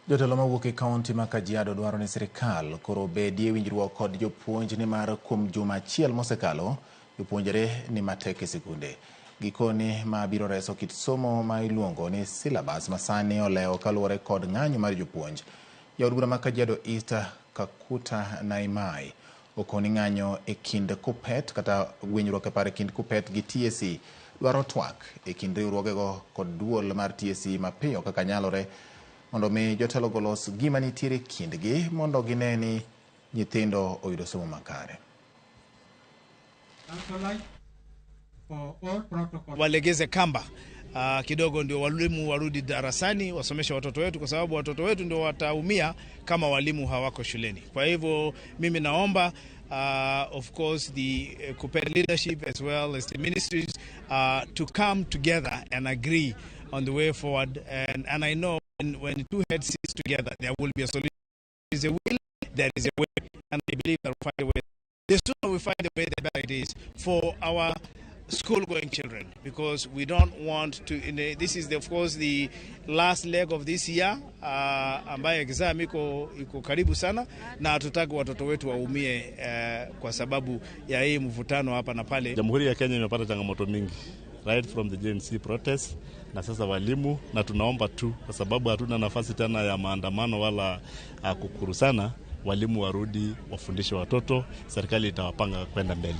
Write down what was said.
Jotelo mawuok e kaunti ma Kajiado dwaro ni sirkal koro bedie winjruok kod jopuonj ni mar kuom juma achiel mosekalo jopuonjre ni matek e sikunde. Gikoni ma biro reso kit somo ma iluongo ni syllabus masani olewo kaluwore kod ng'anyo mar jopuonj. Jaod bura ma Kajiado East Kakuta Naimai okoni ng'anyo e kind KUPPET kata winjruok e paro e kind KUPPET gi TSC dwaro twak e kind riwruogego kod duol mar TSC mapiyo kaka nyalore mondo mi jotelo golos gima nitiere kindgi mondo gine ni nyithindo oyudo somo makare. Walegeze kamba kidogo ndio walimu warudi darasani wasomeshe watoto wetu, kwa sababu watoto wetu ndio wataumia kama walimu hawako shuleni. Kwa hivyo mimi naomba of course the KUPPET leadership as well as the ministries to come together and agree on the way forward, and I know when two heads sit together there will be a solution. There is a will, there is a way, and I believe that we'll find a way. The sooner we find a way, the better it is for our school-going children, because we don't want to. This is of course the last leg of this year, ambayo exam iko karibu sana, na hatutaki watoto wetu waumie kwa sababu ya hii mvutano hapa na pale. Jamhuri ya Kenya imepata changamoto mingi, right from the JNC protest na sasa walimu, na tunaomba tu, kwa sababu hatuna nafasi tena ya maandamano wala kukurusana, walimu warudi wafundishe watoto, serikali itawapanga kwenda mbele.